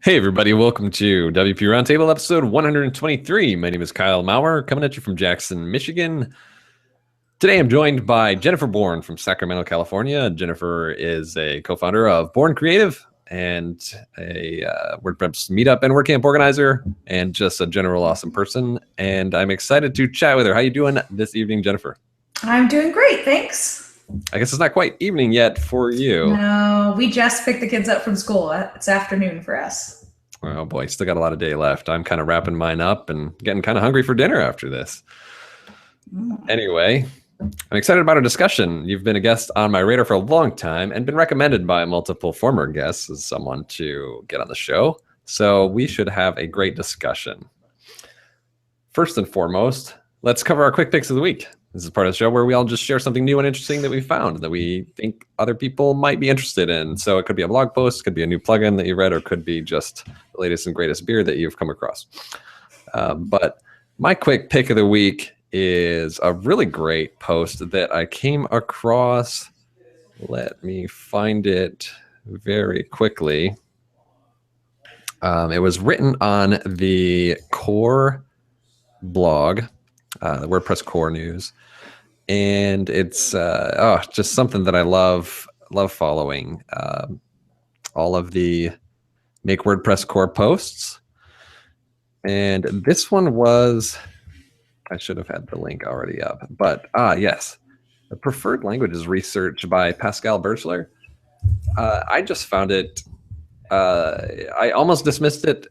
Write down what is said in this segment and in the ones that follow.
Hey everybody, welcome to WP Roundtable episode 123. My name is Kyle Maurer, coming at you from Jackson, Michigan. Today I'm joined by Jennifer Bourn from Sacramento, California. Jennifer is a co-founder of Bourn Creative and a WordPress meetup and WordCamp organizer, and just a general awesome person. And I'm excited to chat with her. How you doing this evening, Jennifer? I'm doing great, thanks. I guess it's not quite evening yet for you. No, we just picked the kids up from school. It's afternoon for us. Oh boy, still got a lot of day left. I'm kind of wrapping mine up and getting kind of hungry for dinner after this. Anyway, I'm excited about our discussion. You've been a guest on my radar for a long time and been recommended by multiple former guests as someone to get on the show. So we should have a great discussion. First and foremost, let's cover our quick picks of the week. This is part of the show where we all just share something new and interesting that we found that we think other people might be interested in. So it could be a blog post, could be a new plugin that you read, or could be just the latest and greatest beer that you've come across. But my quick pick of the week is a really great post that I came across. Let me find it very quickly. It was written on the core blog, the WordPress core news. And it's just something that I love following. All of the Make WordPress core posts. And this one was, I should have had the link already up, but yes, the preferred languages research by Pascal Birchler. I just found it, I almost dismissed it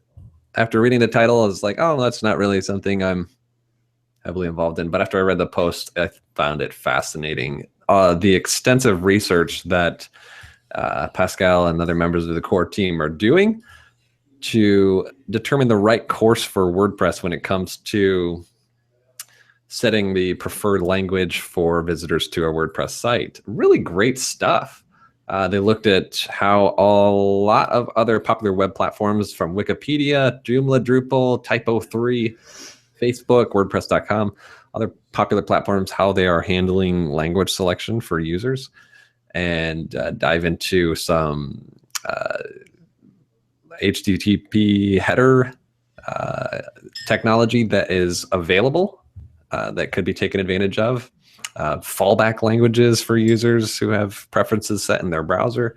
after reading the title. I was like, oh, that's not really something I'm heavily involved in. But after I read the post, I found it fascinating. The extensive research that Pascal and other members of the core team are doing to determine the right course for WordPress when it comes to setting the preferred language for visitors to our WordPress site. Really great stuff. They looked at how a lot of other popular web platforms from Wikipedia, Joomla, Drupal, Typo3, Facebook, WordPress.com, other popular platforms, how they are handling language selection for users, and dive into some HTTP header technology that is available that could be taken advantage of, fallback languages for users who have preferences set in their browser.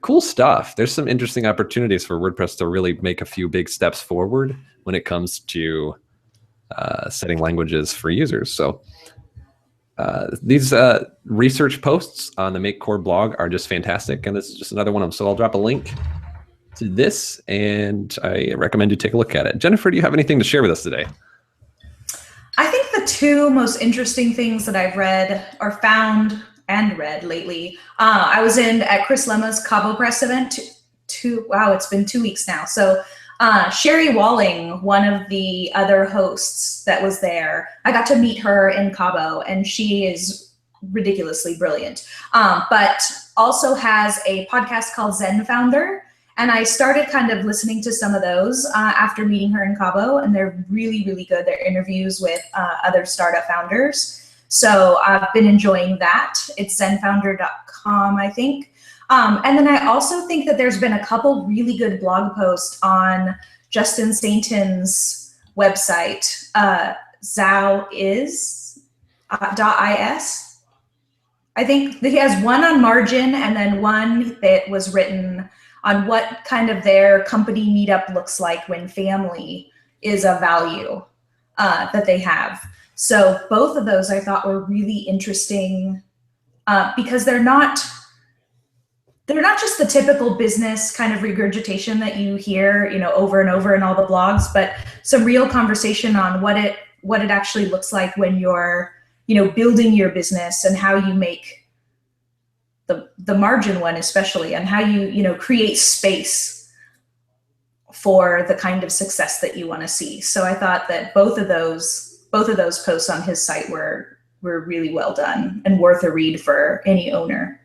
Cool stuff. There's some interesting opportunities for WordPress to really make a few big steps forward when it comes to setting languages for users. So these research posts on the Make Core blog are just fantastic, and this is just another one of them. So I'll drop a link to this, and I recommend you take a look at it. Jennifer, do you have anything to share with us today? I think the two most interesting things that I've read or found and read lately, I was at Chris Lemma's Cabo Press event. It's been 2 weeks now. So Sherry Walling, one of the other hosts that was there, I got to meet her in Cabo, and she is ridiculously brilliant, but also has a podcast called Zen Founder. And I started kind of listening to some of those after meeting her in Cabo, and they're really, really good. They're interviews with other startup founders. So I've been enjoying that. It's zenfounder.com, I think. And then I also think that there's been a couple really good blog posts on Justin Sainton's website, zowis.is. I think that he has one on margin and then one that was written on what kind of their company meetup looks like when family is a value that they have. So both of those I thought were really interesting because they're not just the typical business kind of regurgitation that you hear, over and over in all the blogs, but some real conversation on what it actually looks like when you're, building your business, and how you make the margin one especially, and how you create space for the kind of success that you want to see. So I thought that both of those posts on his site were really well done and worth a read for any owner.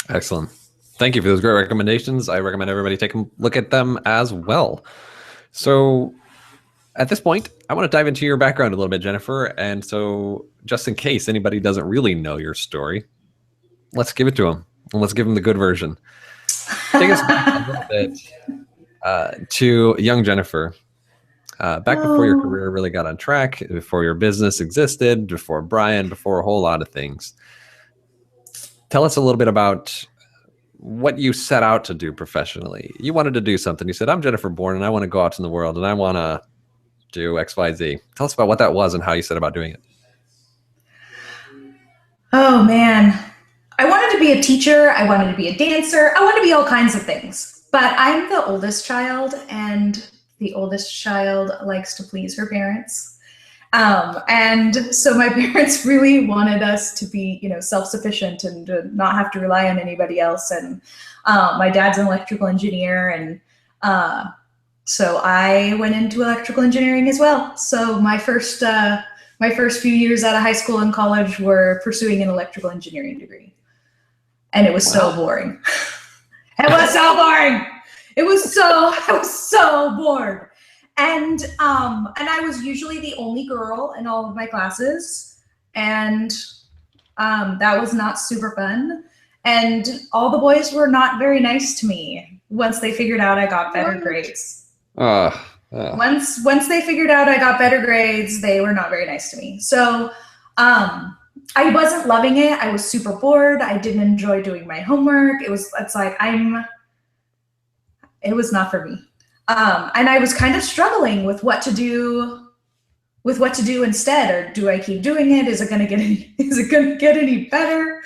Excellent. Thank you for those great recommendations. I recommend everybody take a look at them as well. So at this point, I want to dive into your background a little bit, Jennifer. And so just in case anybody doesn't really know your story, let's give it to them, and let's give them the good version. Take us back a little bit To young Jennifer, back before your Oh, career really got on track, before your business existed, before Brian, before a whole lot of things. Tell us a little bit about what you set out to do professionally. You wanted to do something. You said, I'm Jennifer Bourn and I want to go out in the world and I want to do X, Y, Z. Tell us about what that was and how you set about doing it. oh man. I wanted to be a teacher. I wanted to be a dancer. I wanted to be all kinds of things. But I'm the oldest child, and the oldest child likes to please her parents. And so my parents really wanted us to be, self-sufficient and to not have to rely on anybody else. And my dad's an electrical engineer, and so I went into electrical engineering as well. So my first few years out of high school and college were pursuing an electrical engineering degree. And it was so boring. It was so boring. I was so bored. And I was usually the only girl in all of my classes. And that was not super fun. And all the boys were not very nice to me once they figured out I got better grades. Once they figured out I got better grades, they were not very nice to me. So I wasn't loving it. I was super bored. I didn't enjoy doing my homework. It was not for me. And I was kind of struggling with what to do instead, or do I keep doing it? Is it going to get any better?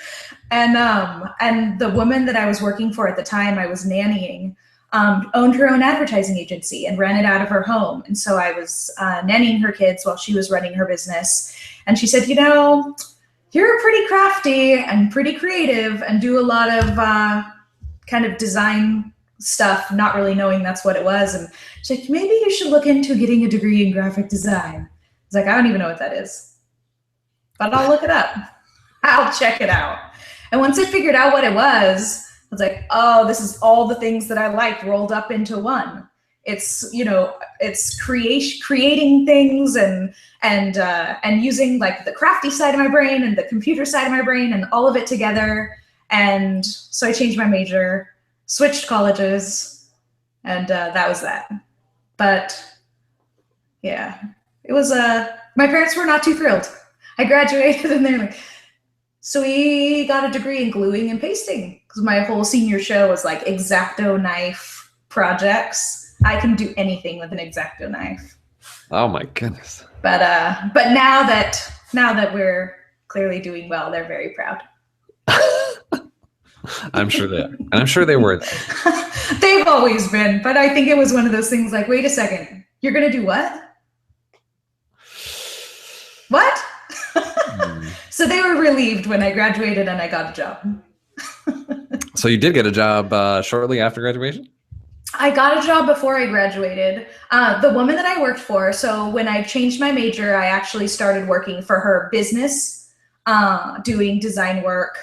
And the woman that I was working for at the time, I was nannying, owned her own advertising agency and ran it out of her home. And so I was nannying her kids while she was running her business. And she said, you're pretty crafty and pretty creative and do a lot of kind of design stuff, not really knowing that's what it was. And she's like, maybe you should look into getting a degree in graphic design. I was like, I don't even know what that is, but I'll look it up. I'll check it out. And once I figured out what it was like, oh, this is all the things that I like rolled up into one. It's, it's creating things and using like the crafty side of my brain and the computer side of my brain and all of it together. And so I changed my major, switched colleges, and that was that. But yeah, it was, my parents were not too thrilled. I graduated and they're like, so we got a degree in gluing and pasting, because my whole senior show was like X-Acto knife projects. I can do anything with an X-Acto knife. Oh my goodness. But now that we're clearly doing well, they're very proud. I'm sure they are. And I'm sure they were. They've always been, but I think it was one of those things like, wait a second, you're going to do what? What? So they were relieved when I graduated and I got a job. So you did get a job shortly after graduation? I got a job before I graduated. The woman that I worked for, so when I changed my major, I actually started working for her business, doing design work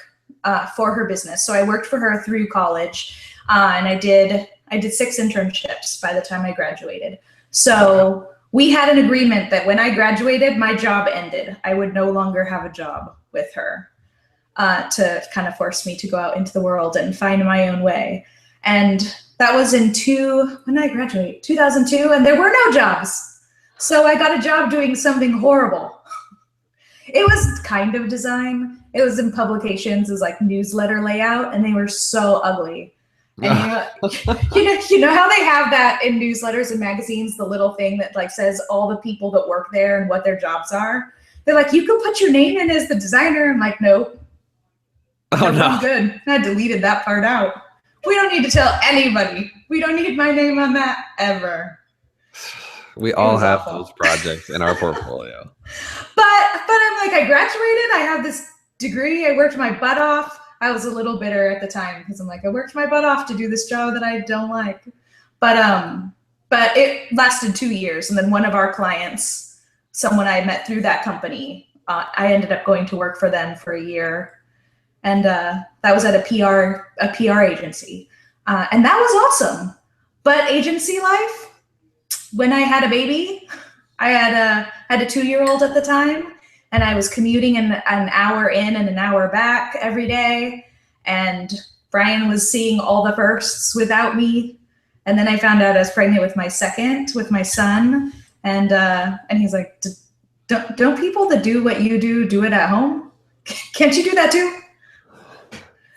for her business. So I worked for her through college, and I did 6 internships by the time I graduated. So we had an agreement that when I graduated, my job ended. I would no longer have a job with her to kind of force me to go out into the world and find my own way. And that was when did I graduate? 2002, and there were no jobs. So I got a job doing something horrible. It was kind of design. It was in publications, it was like newsletter layout, and they were so ugly. And you know how they have that in newsletters and magazines, the little thing that like says all the people that work there and what their jobs are. They're like, you can put your name in as the designer. I'm like, nope. Oh no. I'm good. I deleted that part out. We don't need to tell anybody. We don't need my name on that ever. We all have awful. Those projects in our portfolio. But I'm like, I graduated. I have this degree. I worked my butt off. I was a little bitter at the time because I'm like, I worked my butt off to do this job that I don't like. But it lasted 2 years. And then one of our clients, someone I met through that company, I ended up going to work for them for a year. And that was at a PR agency. And that was awesome. But agency life, when I had a baby, I had a 2-year-old at the time, and I was commuting an hour in and an hour back every day. And Brian was seeing all the firsts without me. And then I found out I was pregnant with my second, with my son. And he's like, don't people that do what you do it at home? Can't you do that too?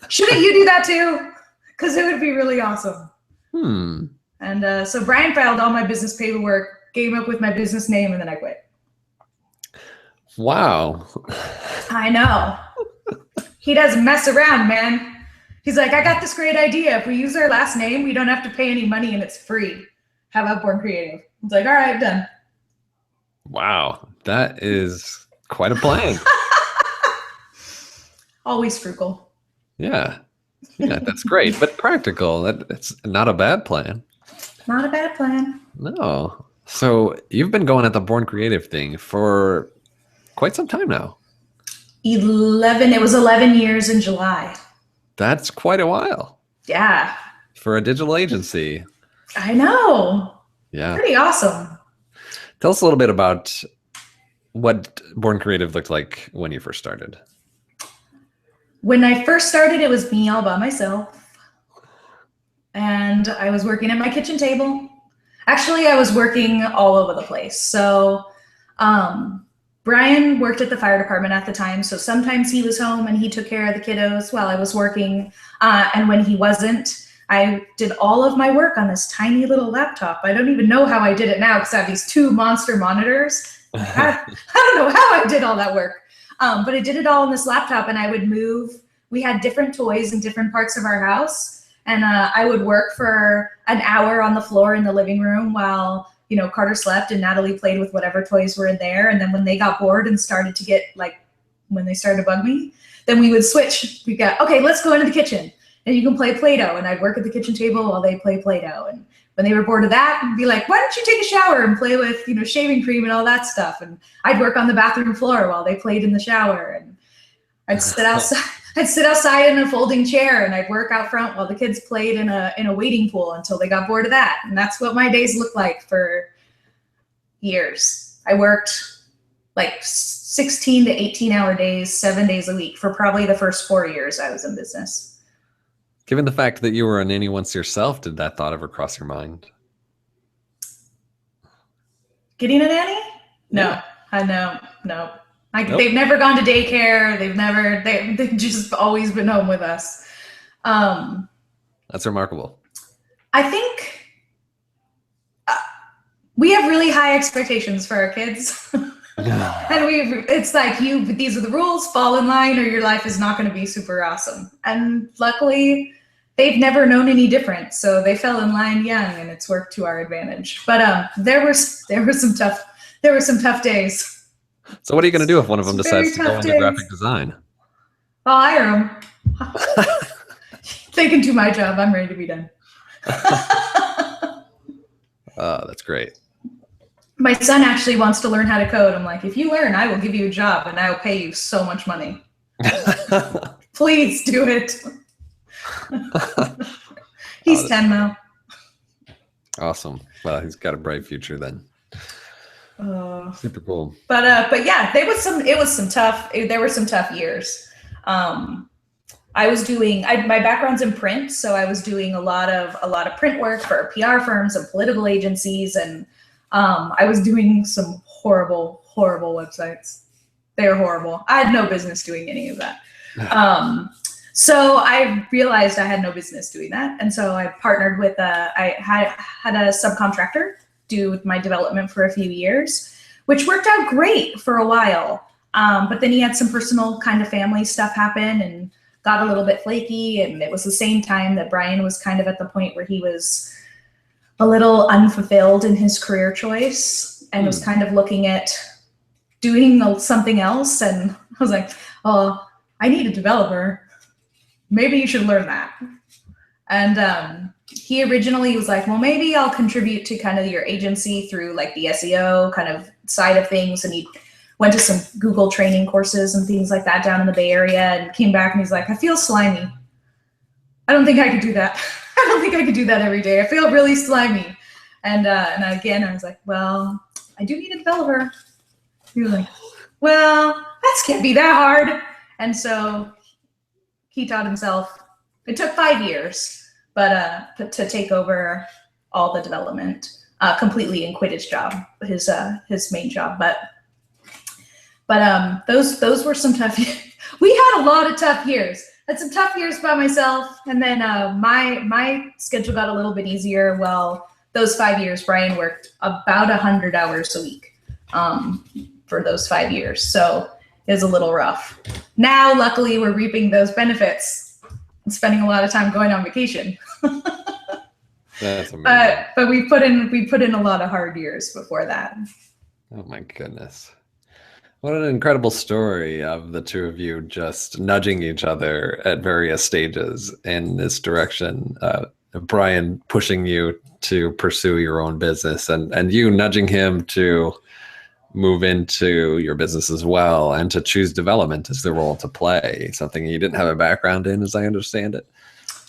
Shouldn't you do that too? Because it would be really awesome. And so Brian filed all my business paperwork, came up with my business name, and then I quit. Wow. I know. He doesn't mess around, man. He's like, I got this great idea. If we use our last name, we don't have to pay any money and it's free. How about Bourn Creative? It's like, all right, done. Wow. That is quite a plan. Always frugal. Yeah. Yeah, that's great. But practical. That's not a bad plan. Not a bad plan. No. So you've been going at the Bourn Creative thing for quite some time now. It was 11 years in July. That's quite a while. Yeah. For a digital agency. I know. Yeah. Pretty awesome. Tell us a little bit about what Bourn Creative looked like when you first started. When I first started, it was me all by myself. And I was working at my kitchen table. Actually, I was working all over the place. So Brian worked at the fire department at the time. So sometimes he was home and he took care of the kiddos while I was working. And when he wasn't, I did all of my work on this tiny little laptop. I don't even know how I did it now because I have these 2 monster monitors. I don't know how I did all that work. But I did it all on this laptop, and I would move. We had different toys in different parts of our house. And I would work for an hour on the floor in the living room while, you know, Carter slept and Natalie played with whatever toys were in there. And then when they got bored and started to get when they started to bug me, then we would switch. We got, okay, let's go into the kitchen and you can play Play-Doh. And I'd work at the kitchen table while they play Play-Doh. And when they were bored of that, I'd be like, why don't you take a shower and play with, you know, shaving cream and all that stuff. And I'd work on the bathroom floor while they played in the shower. And I'd sit outside. I'd sit outside in a folding chair and I'd work out front while the kids played in a wading pool until they got bored of that. And that's what my days looked like for years. I worked like 16 to 18-hour days, 7 days a week for probably the first 4 years I was in business. Given the fact that you were a nanny once yourself, did that thought ever cross your mind? Getting a nanny? No, Yeah. No. Nope. They've never gone to daycare. They've just always been home with us. That's remarkable. I think we have really high expectations for our kids. And it's like, these are the rules, fall in line or your life is not going to be super awesome. And luckily they've never known any different. So they fell in line young and it's worked to our advantage. But there were some tough days. So what are you going to do if one of them decides to go into days. graphic design? I'll hire them. They can do my job. I'm ready to be done. That's great. My son actually wants to learn how to code. I'm like, if you learn, I will give you a job and I will pay you so much money. Please do it. He's 10 now. Awesome. Well, he's got a bright future then. Super cool. But yeah, there were some tough years. I was doing, my background's in print, so I was doing a lot of print work for PR firms and political agencies, and I was doing some horrible websites. They were horrible. I had no business doing any of that. So I realized I had no business doing that, and so I partnered with I had a subcontractor do my development for a few years, which worked out great for a while. But then he had some personal kind of family stuff happen and got a little bit flaky. And it was the same time that Brian was kind of at the point where he was a little unfulfilled in his career choice and was kind of looking at doing something else. And I was like, oh, I need a developer. Maybe you should learn that. And he originally was like, well, maybe I'll contribute to kind of your agency through like the SEO kind of side of things. And he went to some Google training courses and things like that down in the Bay Area and came back and he's like, I feel slimy. I don't think I could do that. I don't think I could do that every day. I feel really slimy. And again, I was like, well, I do need a developer. He was like, well, that can't be that hard. And so he taught himself. It took 5 years. But to take over all the development completely and quit his job, his main job. But those were some tough years. We had a lot of tough years. Had some tough years by myself, and then my schedule got a little bit easier. Well, those 5 years, Brian worked about 100 hours a week for those 5 years, so it was a little rough. Now, luckily, we're reaping those benefits and spending a lot of time going on vacation. That's amazing. But we put in a lot of hard years before that. Oh my goodness. What an incredible story of the two of you just nudging each other at various stages in this direction. Brian pushing you to pursue your own business, and you nudging him to move into your business as well, and to choose development as the role to play, something you didn't have a background in, as I understand it.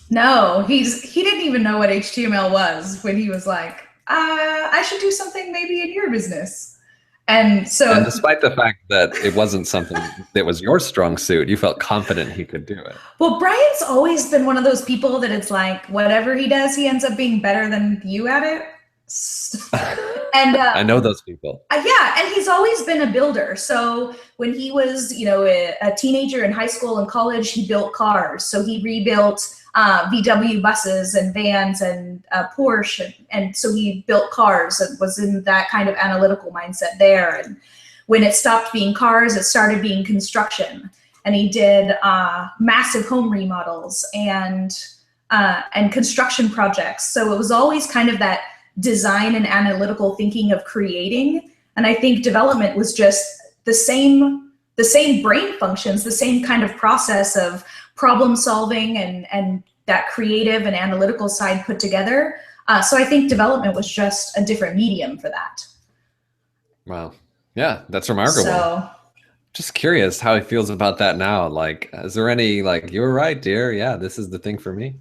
No, he didn't even know what HTML was when he was like, I should do something maybe in your business. And despite the fact that it wasn't something that was your strong suit, you felt confident he could do it. Well, Brian's always been one of those people that it's like, whatever he does, he ends up being better than you at it. And I know those people. Yeah, and he's always been a builder. So when he was, a teenager in high school and college, he built cars. So he rebuilt VW buses and vans and Porsche. And so he built cars and was in that kind of analytical mindset there. And when it stopped being cars, it started being construction. And he did massive home remodels and construction projects. So it was always kind of that design and analytical thinking of creating. And I think development was just the same brain functions, the same kind of process of problem solving and that creative and analytical side put together. So I think development was just a different medium for that. Wow. Yeah, that's remarkable. So, just curious how he feels about that now. Like, is there any, like, you were right, dear. Yeah, this is the thing for me.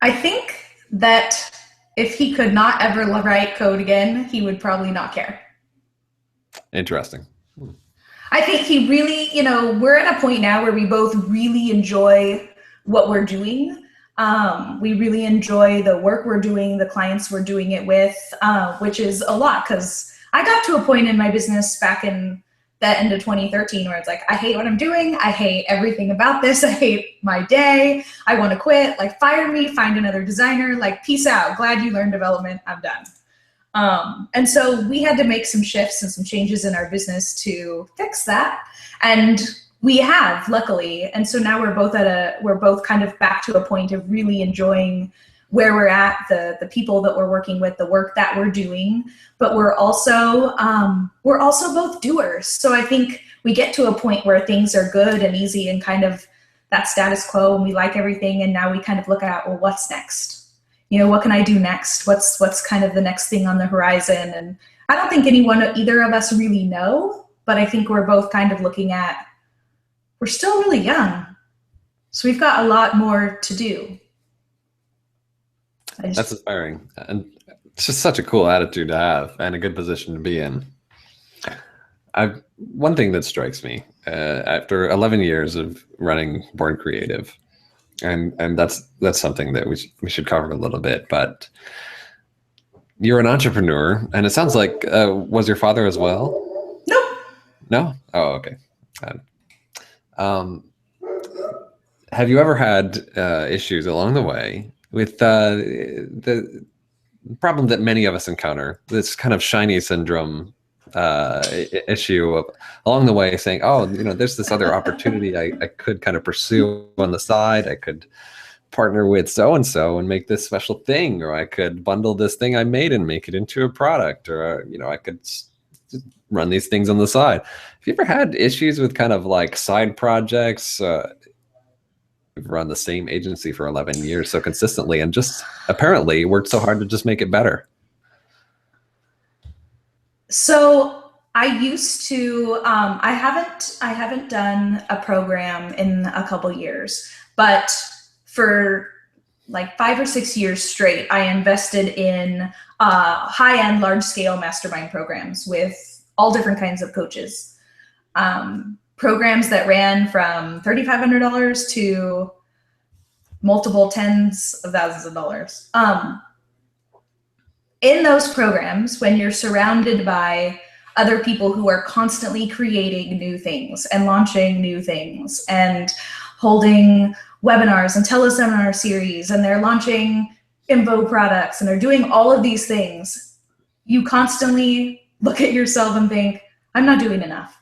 I think that if he could not ever write code again, he would probably not care. Interesting. I think he really, we're at a point now where we both really enjoy what we're doing. We really enjoy the work we're doing, the clients we're doing it with, which is a lot, because I got to a point in my business back in the end of 2013 where it's like, I hate what I'm doing. I hate everything about this. I hate my day. I want to quit. Like, fire me, find another designer, like, peace out. Glad you learned development. I'm done. And so we had to make some shifts and some changes in our business to fix that. And we have, luckily. And so now we're both kind of back to a point of really enjoying where we're at, the people that we're working with, the work that we're doing, but we're also both doers. So I think we get to a point where things are good and easy and kind of that status quo, and we like everything. And now we kind of look at, well, what's next? What can I do next? What's kind of the next thing on the horizon? And I don't think either of us really know, but I think we're both kind of looking at, we're still really young. So we've got a lot more to do. That's inspiring. And it's just such a cool attitude to have and a good position to be in. One thing that strikes me after 11 years of running Bourn Creative, and that's something that we should cover a little bit, but you're an entrepreneur, and it sounds like, was your father as well? No? Oh, okay. Have you ever had issues along the way with the problem that many of us encounter, this kind of shiny syndrome issue of along the way saying, oh, there's this other opportunity I could kind of pursue on the side. I could partner with so-and-so and make this special thing, or I could bundle this thing I made and make it into a product, or, I could run these things on the side. Have you ever had issues with kind of like side projects? We've run the same agency for 11 years so consistently, and just apparently worked so hard to just make it better. So I used to, I haven't done a program in a couple years, but for like 5 or 6 years straight, I invested in high-end, large-scale mastermind programs with all different kinds of coaches. programs that ran from $3,500 to multiple tens of thousands of dollars. In those programs, when you're surrounded by other people who are constantly creating new things and launching new things and holding webinars and teleseminar series, and they're launching info products and they're doing all of these things, you constantly look at yourself and think, I'm not doing enough.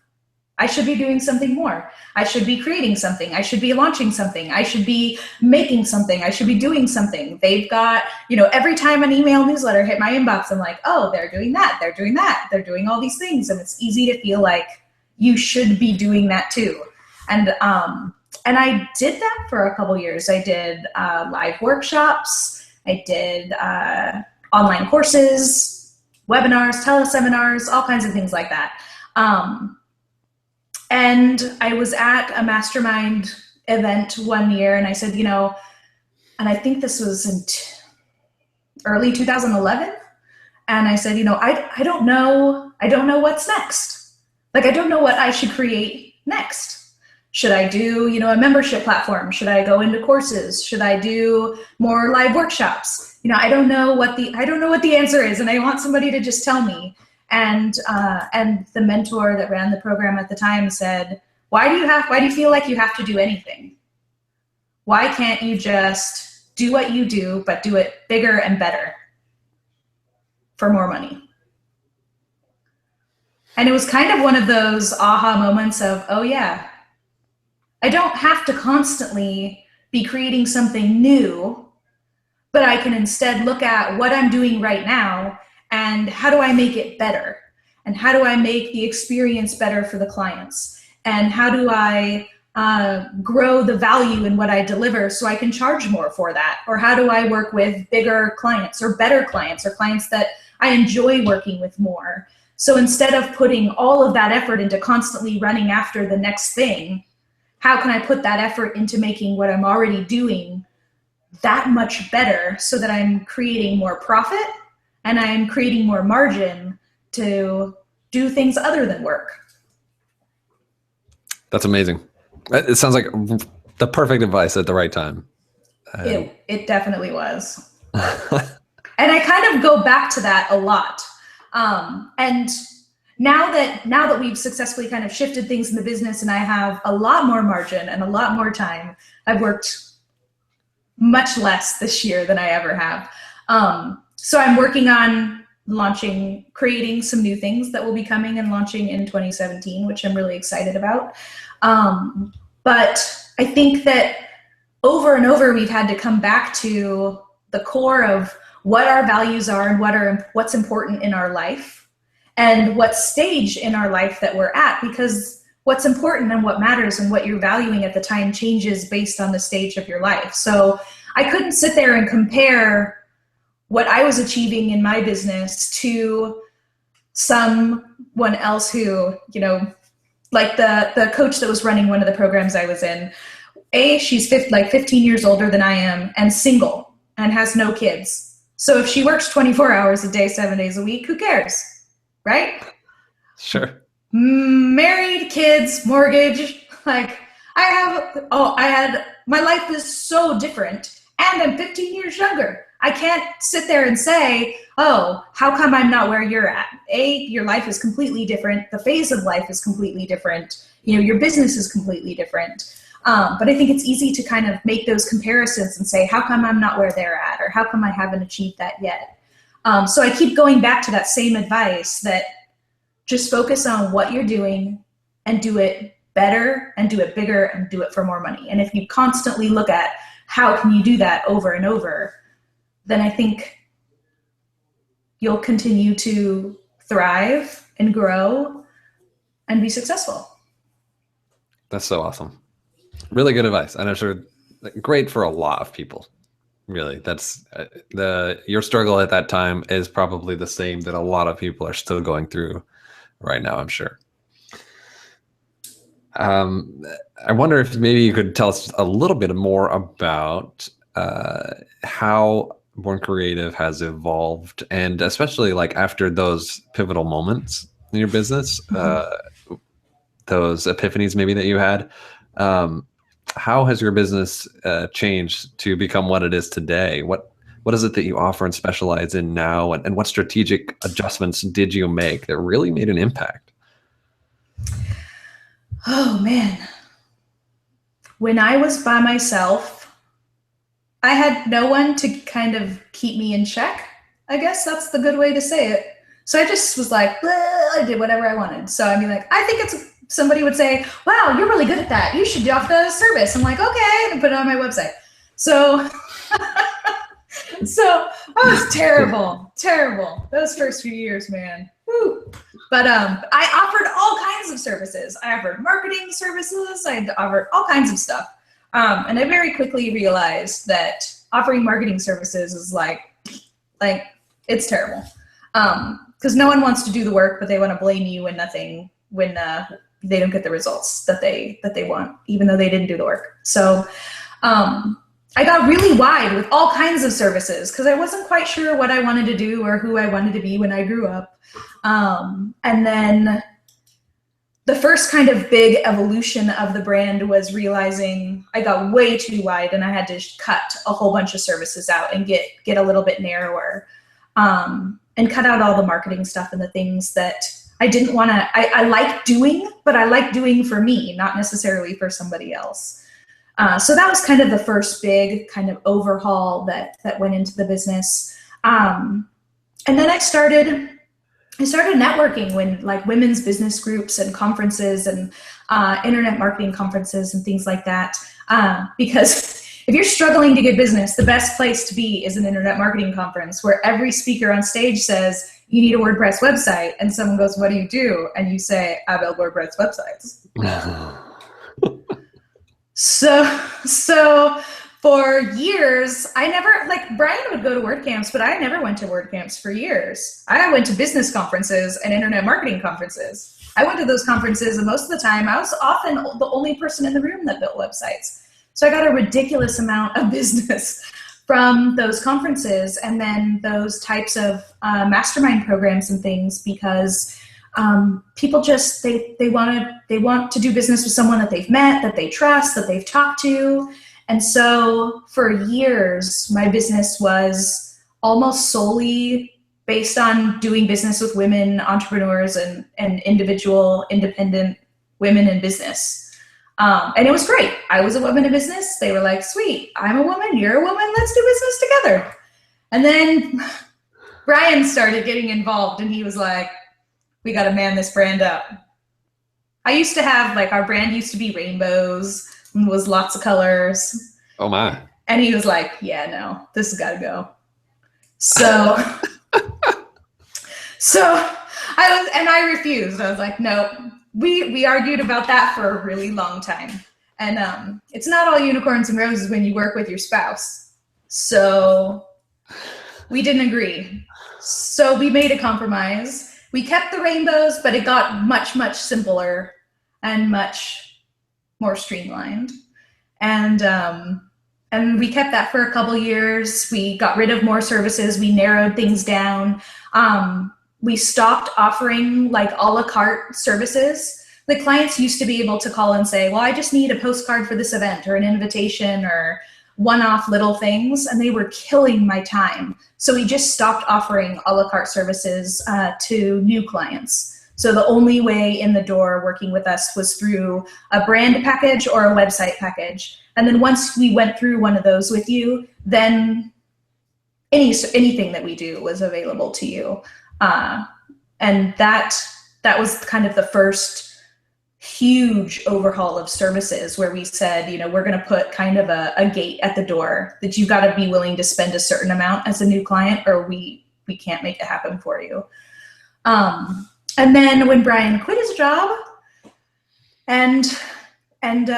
I should be doing something more. I should be creating something. I should be launching something. I should be making something. I should be doing something. They've got, every time an email newsletter hit my inbox, I'm like, oh, they're doing that. They're doing that. They're doing all these things. And it's easy to feel like you should be doing that too. And I did that for a couple years. I did live workshops. I did online courses, webinars, teleseminars, all kinds of things like that. And I was at a mastermind event one year, and I said, and I think this was in early 2011. And I said, I don't know what's next. Like, I don't know what I should create next. Should I do, a membership platform? Should I go into courses? Should I do more live workshops? I don't know what the answer is, and I want somebody to just tell me. And the mentor that ran the program at the time said, why do you feel like you have to do anything? Why can't you just do what you do, but do it bigger and better for more money? And it was kind of one of those aha moments of, oh yeah, I don't have to constantly be creating something new, but I can instead look at what I'm doing right now and how do I make it better? And how do I make the experience better for the clients? And how do I grow the value in what I deliver so I can charge more for that? Or how do I work with bigger clients or better clients or clients that I enjoy working with more? So instead of putting all of that effort into constantly running after the next thing, how can I put that effort into making what I'm already doing that much better so that I'm creating more profit and I'm creating more margin to do things other than work? That's amazing. It sounds like the perfect advice at the right time. It definitely was. And I kind of go back to that a lot. And now that we've successfully kind of shifted things in the business and I have a lot more margin and a lot more time, I've worked much less this year than I ever have. So I'm working on creating some new things that will be coming and launching in 2017, which I'm really excited about. But I think that over and over, we've had to come back to the core of what our values are and what's important in our life and what stage in our life that we're at, because what's important and what matters and what you're valuing at the time changes based on the stage of your life. So I couldn't sit there and compare what I was achieving in my business to someone else who, like the coach that was running one of the programs I was in. She's 15 years older than I am and single and has no kids. So if she works 24 hours a day, 7 days a week, who cares, right? Sure. Married, kids, mortgage, my life is so different and I'm 15 years younger. I can't sit there and say, oh, how come I'm not where you're at? Your life is completely different. The phase of life is completely different. Your business is completely different. But I think it's easy to kind of make those comparisons and say, how come I'm not where they're at? Or how come I haven't achieved that yet? So I keep going back to that same advice that just focus on what you're doing and do it better and do it bigger and do it for more money. And if you constantly look at how can you do that over and over, then I think you'll continue to thrive and grow and be successful. That's so awesome. Really good advice. And I'm sure great for a lot of people. Really, that's your struggle at that time is probably the same that a lot of people are still going through right now, I'm sure. I wonder if maybe you could tell us a little bit more about how Bourn Creative has evolved, and especially like after those pivotal moments in your business, those epiphanies maybe that you had. How has your business changed to become what it is today? What is it that you offer and specialize in now, and what strategic adjustments did you make that really made an impact? Oh man. When I was by myself, I had no one to kind of keep me in check. I guess that's the good way to say it. So I just was like, I did whatever I wanted. So I mean, like, I think somebody would say, wow, you're really good at that. You should offer the service. I'm like, okay, and put it on my website. So, so I was terrible. Those first few years, man. Woo. But I offered all kinds of services. I offered marketing services. I offered all kinds of stuff. And I very quickly realized that offering marketing services is like it's terrible. Because no one wants to do the work, but they want to blame you when they don't get the results that they want, even though they didn't do the work. So I got really wide with all kinds of services because I wasn't quite sure what I wanted to do or who I wanted to be when I grew up. And then the first kind of big evolution of the brand was realizing I got way too wide and I had to cut a whole bunch of services out and get a little bit narrower, and cut out all the marketing stuff and the things that I didn't want to, I like doing, but I like doing for me, not necessarily for somebody else. So that was kind of the first big kind of overhaul that went into the business. And then I started networking when like women's business groups and conferences and internet marketing conferences and things like that. Because if you're struggling to get business, the best place to be is an internet marketing conference where every speaker on stage says, you need a WordPress website. And someone goes, what do you do? And you say, I build WordPress websites. So for years, I never, like Brian would go to WordCamps, but I never went to WordCamps for years. I went to business conferences and internet marketing conferences. I went to those conferences, and most of the time I was often the only person in the room that built websites. So I got a ridiculous amount of business from those conferences and then those types of mastermind programs and things, because people just, they want to do business with someone that they've met, that they trust, that they've talked to. And so for years, my business was almost solely based on doing business with women entrepreneurs and individual independent women in business. And it was great. I was a woman in business. They were like, sweet, I'm a woman, you're a woman, let's do business together. And then Brian started getting involved and he was like, we got to man this brand up. I used to have, like, our brand used to be rainbows and was lots of colors. Oh my. And he was like, yeah, no, this has got to go. So, I refused. I was like, no. We argued about that for a really long time. And it's not all unicorns and roses when you work with your spouse. So we didn't agree. So we made a compromise. We kept the rainbows, but it got much, much simpler and much more streamlined. And we kept that for a couple years. We got rid of more services. We narrowed things down. We stopped offering like a la carte services. The clients used to be able to call and say, well, I just need a postcard for this event or an invitation or one-off little things, and they were killing my time. So we just stopped offering a la carte services to new clients. So the only way in the door working with us was through a brand package or a website package. And then once we went through one of those with you, then anything that we do was available to you. And that was kind of the first huge overhaul of services where we said, you know, we're going to put kind of a gate at the door that you've got to be willing to spend a certain amount as a new client, or we can't make it happen for you. And then when Brian quit his job and it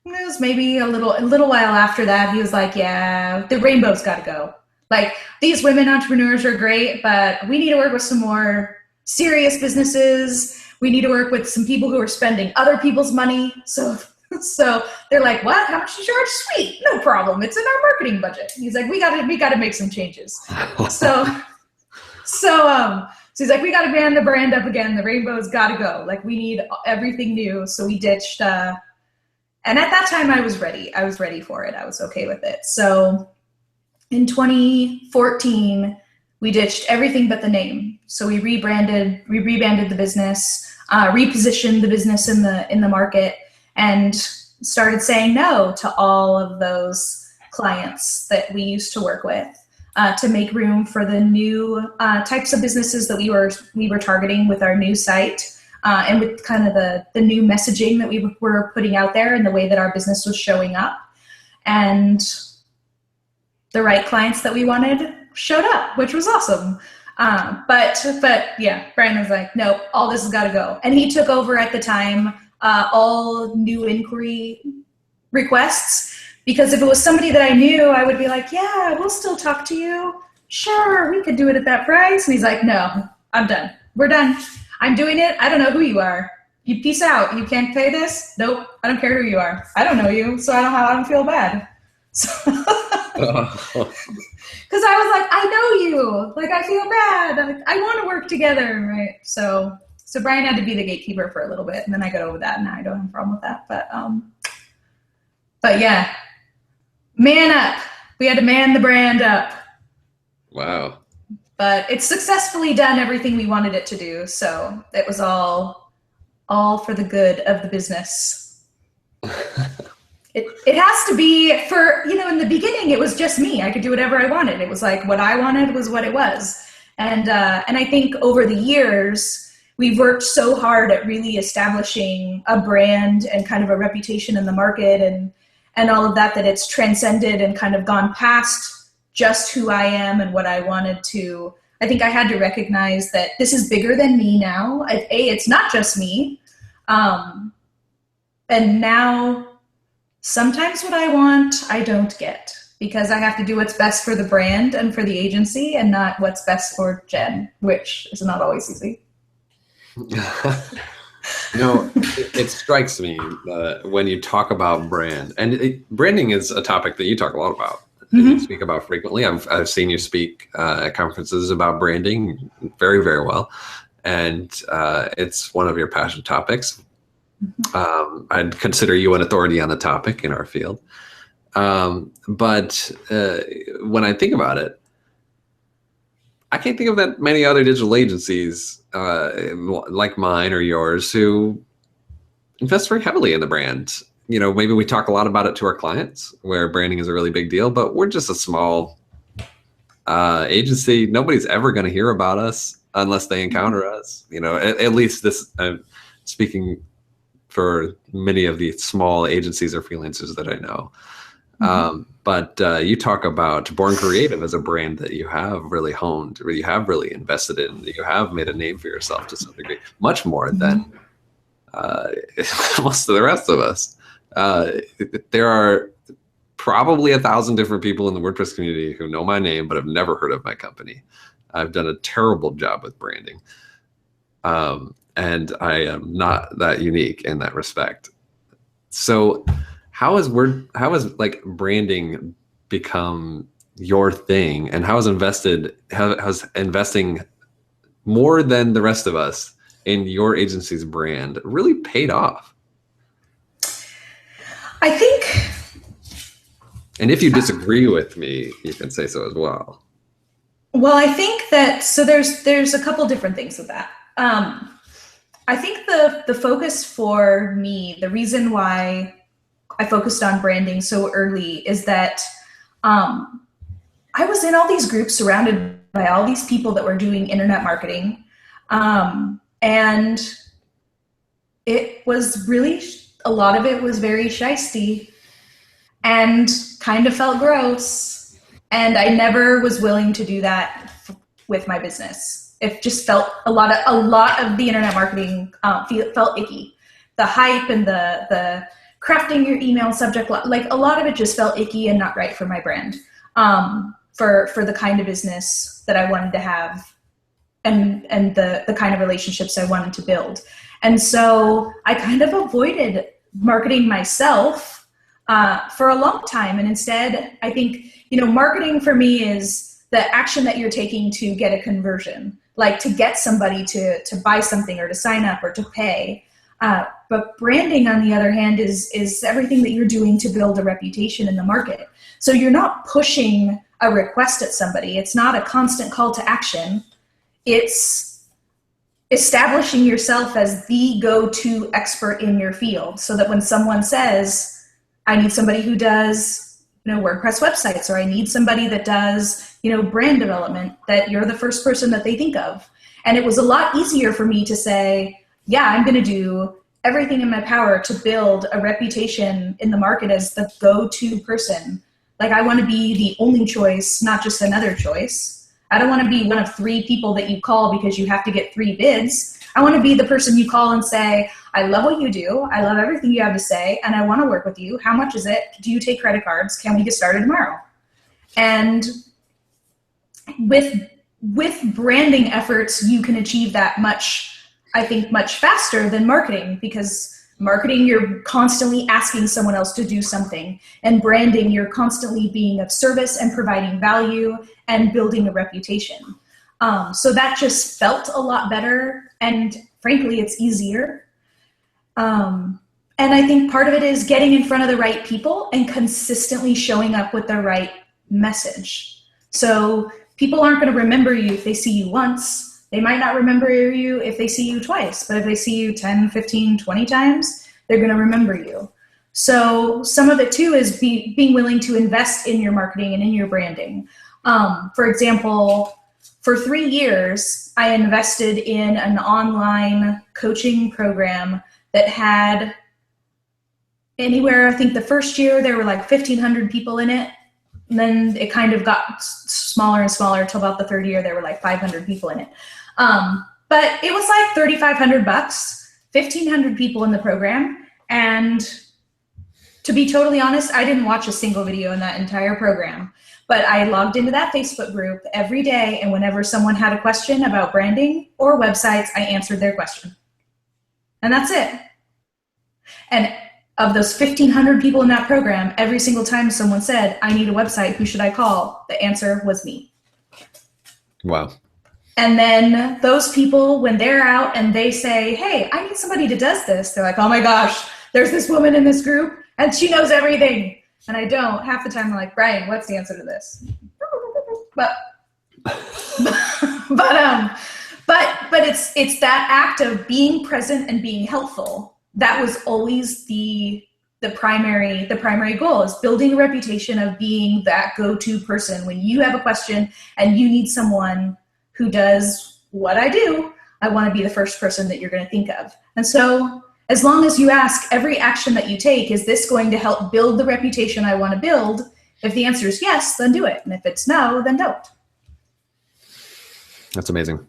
was maybe a little while after that, he was like, yeah, the rainbow's got to go. Like, these women entrepreneurs are great, but we need to work with some more serious businesses. We need to work with some people who are spending other people's money. So they're like, what? How much do you charge? Sweet, no problem. It's in our marketing budget. He's like, we got to make some changes. So So he's like, we got to man the brand up again. The rainbow's got to go. Like, we need everything new. So we ditched, and at that time I was ready. I was ready for it. I was okay with it. So in 2014, we ditched everything but the name. So we rebranded the business, repositioned the business in the market, and started saying no to all of those clients that we used to work with, to make room for the new types of businesses that we were targeting with our new site, and with kind of the new messaging that we were putting out there and the way that our business was showing up. And the right clients that we wanted showed up, which was awesome. But yeah, Brian was like, no, all this has got to go. And he took over at the time all new inquiry requests, because if it was somebody that I knew, I would be like, yeah, we'll still talk to you. Sure, we could do it at that price. And he's like, no, I'm done. We're done. I'm doing it. I don't know who you are. You peace out. You can't pay this? Nope. I don't care who you are. I don't know you, so I don't feel bad. So because I was like, I know you. Like, I feel bad. I want to work together, right? So Brian had to be the gatekeeper for a little bit, and then I got over that, and I don't have a problem with that. But yeah, man up. We had to man the brand up. Wow. But it's successfully done everything we wanted it to do. So it was all for the good of the business. It has to be for, in the beginning, it was just me. I could do whatever I wanted. It was like what I wanted was what it was. And I think over the years, we've worked so hard at really establishing a brand and kind of a reputation in the market and all of that it's transcended and kind of gone past just who I am and what I wanted to. I think I had to recognize that this is bigger than me now. It's not just me. And now sometimes what I want, I don't get, because I have to do what's best for the brand and for the agency and not what's best for Jen, which is not always easy. It strikes me when you talk about brand, and branding is a topic that you talk a lot about. Mm-hmm. You speak about frequently. I've seen you speak at conferences about branding very, very well, and it's one of your passion topics. Mm-hmm. I'd consider you an authority on the topic in our field. But when I think about it, I can't think of that many other digital agencies like mine or yours who invest very heavily in the brand. Maybe we talk a lot about it to our clients where branding is a really big deal, but we're just a small agency. Nobody's ever going to hear about us unless they encounter us. At least this, speaking for many of the small agencies or freelancers that I know. Mm-hmm. But you talk about Bourn Creative as a brand that you have really honed, or you have really invested in, you have made a name for yourself to some degree, much more than most of the rest of us. There are probably 1,000 different people in the WordPress community who know my name but have never heard of my company. I've done a terrible job with branding. And I am not that unique in that respect. So how has branding become your thing, and how has investing more than the rest of us in your agency's brand really paid off? I think. And if you disagree with me, you can say so as well. Well, I think that, so there's a couple different things with that. I think the focus for me, the reason why I focused on branding so early is that I was in all these groups surrounded by all these people that were doing internet marketing. And it was really, a lot of it was very shysty and kind of felt gross. And I never was willing to do that with my business. It just felt a lot of the internet marketing felt icky. The hype and the crafting your email subject, like a lot of it just felt icky and not right for my brand, for the kind of business that I wanted to have and the kind of relationships I wanted to build. And so I kind of avoided marketing myself for a long time. And instead, I think, marketing for me is the action that you're taking to get a conversion. like to get somebody to buy something or to sign up or to pay. But branding, on the other hand, is everything that you're doing to build a reputation in the market. So you're not pushing a request at somebody. It's not a constant call to action. It's establishing yourself as the go-to expert in your field, so that when someone says, I need somebody who does, WordPress websites, or I need somebody that does, brand development, that you're the first person that they think of. And it was a lot easier for me to say, yeah, I'm going to do everything in my power to build a reputation in the market as the go-to person. Like, I want to be the only choice, not just another choice. I don't want to be one of 3 people that you call because you have to get 3 bids. I want to be the person you call and say, I love what you do. I love everything you have to say, and I want to work with you. How much is it? Do you take credit cards? Can we get started tomorrow? And with branding efforts, you can achieve that much faster than marketing, because marketing, you're constantly asking someone else to do something. And branding, you're constantly being of service and providing value and building a reputation. So that just felt a lot better. And frankly, it's easier. And I think part of it is getting in front of the right people and consistently showing up with the right message. So people aren't going to remember you if they see you once. They might not remember you if they see you twice, but if they see you 10, 15, 20 times, they're going to remember you. So some of it too is being willing to invest in your marketing and in your branding. For example, for 3 years, I invested in an online coaching program that had anywhere, I think the first year there were like 1,500 people in it. And then it kind of got smaller and smaller until about the 3rd year there were like 500 people in it. But it was like $3,500, 1,500 people in the program. And to be totally honest, I didn't watch a single video in that entire program. But I logged into that Facebook group every day, and whenever someone had a question about branding or websites, I answered their question. And that's it. And of those 1,500 people in that program, every single time someone said, I need a website, who should I call? The answer was me. Wow. And then those people, when they're out and they say, hey, I need somebody that does this, they're like, oh my gosh, there's this woman in this group and she knows everything. And I don't. Half the time I'm like, Brian, what's the answer to this? But it's that act of being present and being helpful. That was always the primary goal, is building a reputation of being that go-to person. When you have a question and you need someone who does what I do, I want to be the first person that you're going to think of. And so as long as you ask every action that you take, is this going to help build the reputation I want to build? If the answer is yes, then do it. And if it's no, then don't. That's amazing.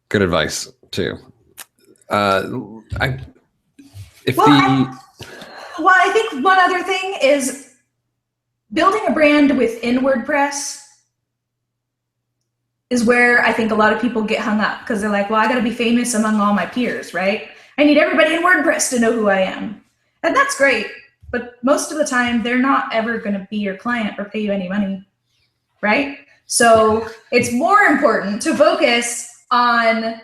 Good advice too. I think one other thing is building a brand within WordPress is where I think a lot of people get hung up, because they're like, well, I got to be famous among all my peers, right? I need everybody in WordPress to know who I am. And that's great. But most of the time, they're not ever going to be your client or pay you any money, right? So it's more important to focus on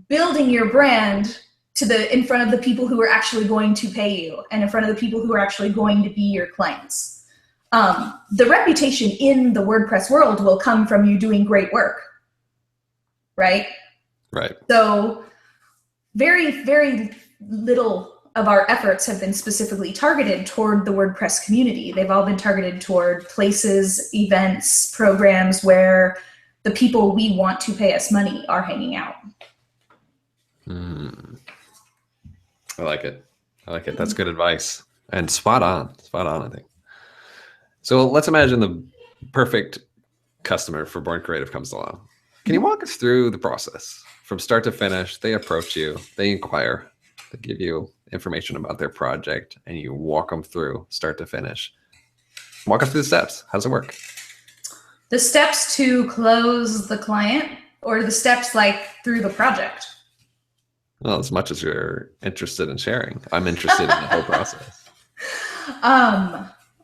building your brand in front of the people who are actually going to pay you and in front of the people who are actually going to be your clients. The reputation in the WordPress world will come from you doing great work, right? Right. So very, very little of our efforts have been specifically targeted toward the WordPress community. They've all been targeted toward places, events, programs where the people we want to pay us money are hanging out. I like it. That's good advice. And spot on, I think. So let's imagine the perfect customer for Bourn Creative comes along. Can you walk us through the process from start to finish? They approach you, they inquire, they give you information about their project, and you walk them through start to finish. Walk us through the steps. How does it work? The steps to close the client, or the steps like through the project? Well, as much as you're interested in sharing. I'm interested in the whole process.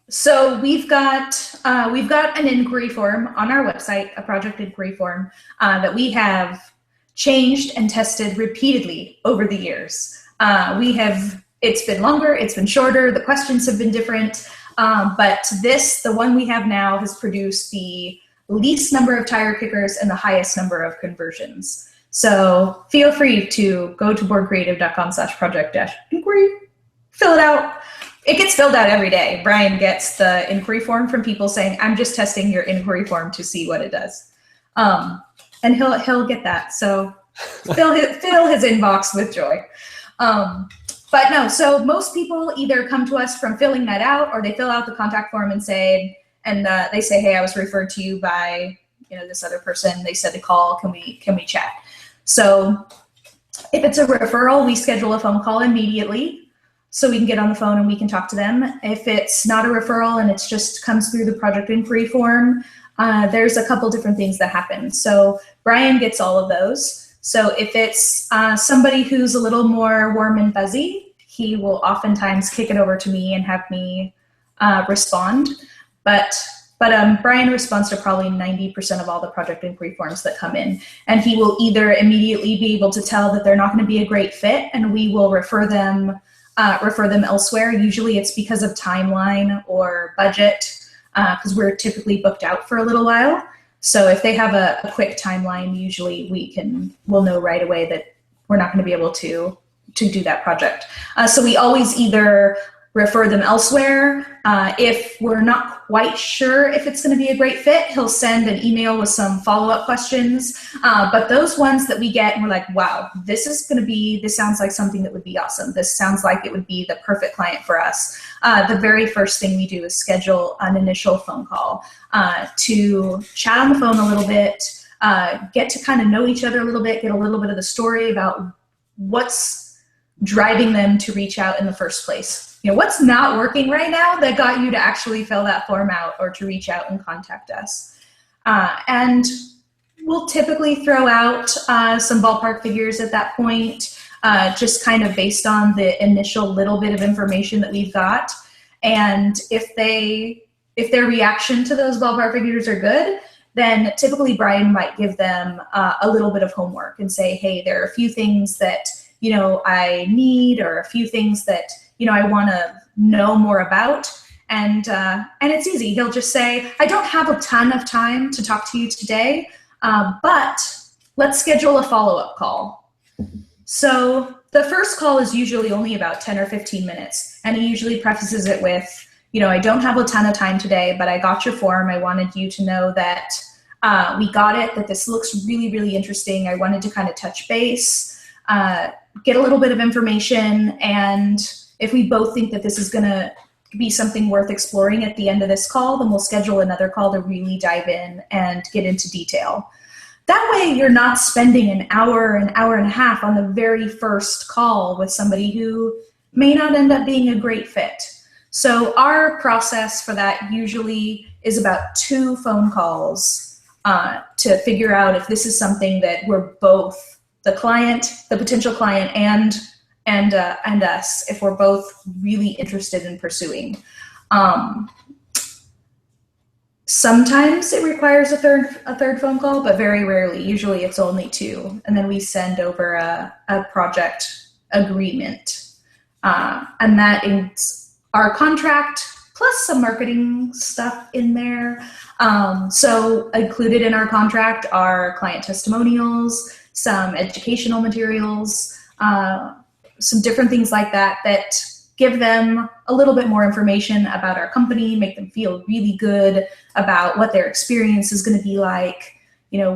So we've got an inquiry form on our website, a project inquiry form that we have changed and tested repeatedly over the years. It's been longer, it's been shorter, the questions have been different, but the one we have now, has produced the least number of tire kickers and the highest number of conversions. So feel free to go to boardcreative.com/project-inquiry, fill it out. It gets filled out every day. Brian gets the inquiry form from people saying, I'm just testing your inquiry form to see what it does. And he'll get that. So fill his inbox with joy. But no, so most people either come to us from filling that out, or they fill out the contact form and they say, hey, I was referred to you by this other person. They said to call. Can we chat? So if it's a referral, we schedule a phone call immediately, so we can get on the phone and we can talk to them. If it's not a referral and it's just comes through the project inquiry form, there's a couple different things that happen. So Brian gets all of those. So if it's somebody who's a little more warm and fuzzy, he will oftentimes kick it over to me and have me respond. But Brian responds to probably 90% of all the project inquiry forms that come in, and he will either immediately be able to tell that they're not going to be a great fit, and we will refer them elsewhere. Usually it's because of timeline or budget, because we're typically booked out for a little while. So if they have a quick timeline, usually we'll know right away that we're not going to be able to do that project. So we always either refer them elsewhere. If we're not quite sure if it's going to be a great fit, he'll send an email with some follow-up questions. But those ones that we get and we're like, wow, this sounds like something that would be awesome. This sounds like it would be the perfect client for us. The very first thing we do is schedule an initial phone call to chat on the phone a little bit, get to kind of know each other a little bit, get a little bit of the story about what's driving them to reach out in the first place. What's not working right now that got you to actually fill that form out or to reach out and contact us. And we'll typically throw out some ballpark figures at that point, just kind of based on the initial little bit of information that we've got. And if their reaction to those ballpark figures are good, then typically Brian might give them a little bit of homework and say, hey, there are a few things that I need, or a few things that I want to know more about. And it's easy. He'll just say, I don't have a ton of time to talk to you today, but let's schedule a follow-up call. So the first call is usually only about 10 or 15 minutes. And he usually prefaces it with, I don't have a ton of time today, but I got your form. I wanted you to know that we got it, that this looks really, really interesting. I wanted to kind of touch base, get a little bit of information, and if we both think that this is going to be something worth exploring at the end of this call, then we'll schedule another call to really dive in and get into detail. That way you're not spending an hour and a half on the very first call with somebody who may not end up being a great fit. So our process for that usually is about 2 phone calls to figure out if this is something that we're both, the client, the potential client, and us, if we're both really interested in pursuing. Sometimes it requires a third phone call, but very rarely. Usually it's only 2, and then we send over a project agreement, and that is our contract plus some marketing stuff in there. So included in our contract are client testimonials, some educational materials, some different things like that give them a little bit more information about our company, make them feel really good about what their experience is going to be like,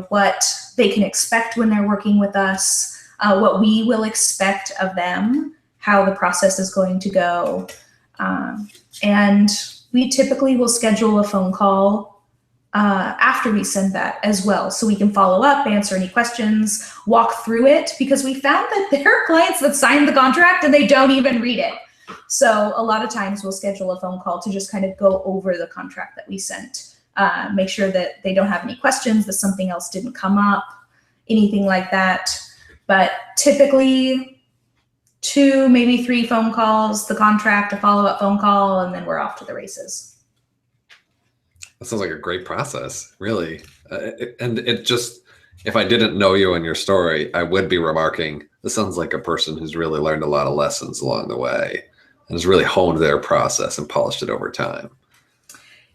what they can expect when they're working with us, what we will expect of them, how the process is going to go. And we typically will schedule a phone call after we send that as well, so we can follow up, answer any questions, walk through it, because we found that there are clients that sign the contract and they don't even read it. So a lot of times we'll schedule a phone call to just kind of go over the contract that we sent, make sure that they don't have any questions, that something else didn't come up, anything like that. But typically 2, maybe 3 phone calls, the contract, a follow-up phone call, and then we're off to the races. That sounds like a great process, really. And it just, if I didn't know you and your story, I would be remarking, this sounds like a person who's really learned a lot of lessons along the way and has really honed their process and polished it over time.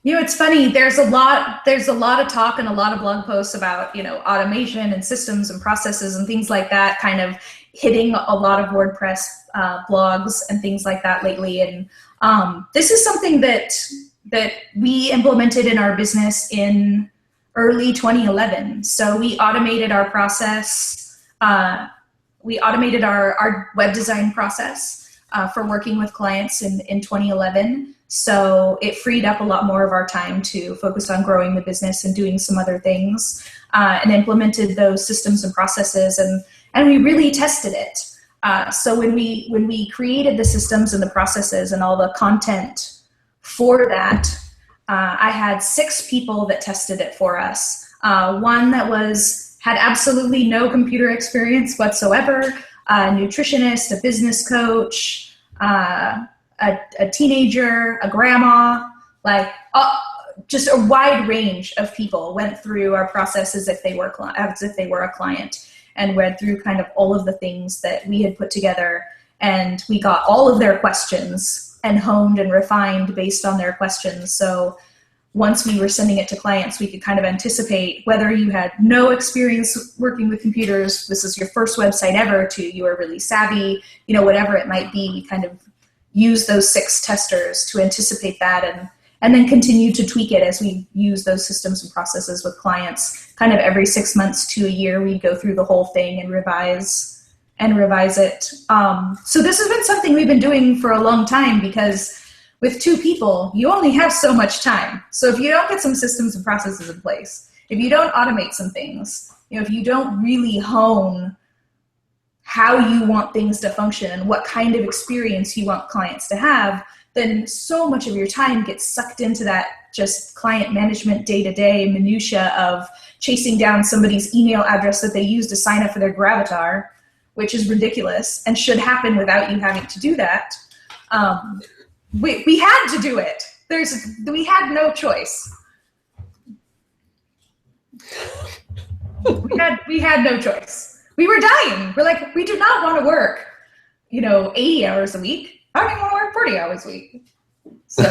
You know, it's funny. There's a lot of talk and a lot of blog posts about, you know, automation and systems and processes and things like that, kind of hitting a lot of WordPress blogs and things like that lately. And this is something that we implemented in our business in early 2011. So we automated our process. We automated our web design process for working with clients in 2011. So it freed up a lot more of our time to focus on growing the business and doing some other things, and implemented those systems and processes, and we really tested it. So when we created the systems and the processes and all the content for that, I had 6 people that tested it for us. One that had absolutely no computer experience whatsoever, a nutritionist, a business coach, a teenager, a grandma, like just a wide range of people went through our process as if they were a client, and read through kind of all of the things that we had put together, and we got all of their questions and honed and refined based on their questions. So once we were sending it to clients, we could kind of anticipate whether you had no experience working with computers, this is your first website ever, to you are really savvy, you know, whatever it might be. We kind of use those 6 testers to anticipate that, and then continue to tweak it as we use those systems and processes with clients. Kind of every 6 months to a year, we go through the whole thing and revise it. So this has been something we've been doing for a long time, because with 2 people, you only have so much time. So if you don't get some systems and processes in place, if you don't automate some things, you know, if you don't really hone how you want things to function and what kind of experience you want clients to have, then so much of your time gets sucked into that just client management day-to-day minutia of chasing down somebody's email address that they use to sign up for their Gravatar, which is ridiculous and should happen without you having to do that. We had to do it. We had no choice. We had no choice. We were dying. We're like, we do not want to work, you know, 80 hours a week. I don't even want to work 40 hours a week. So,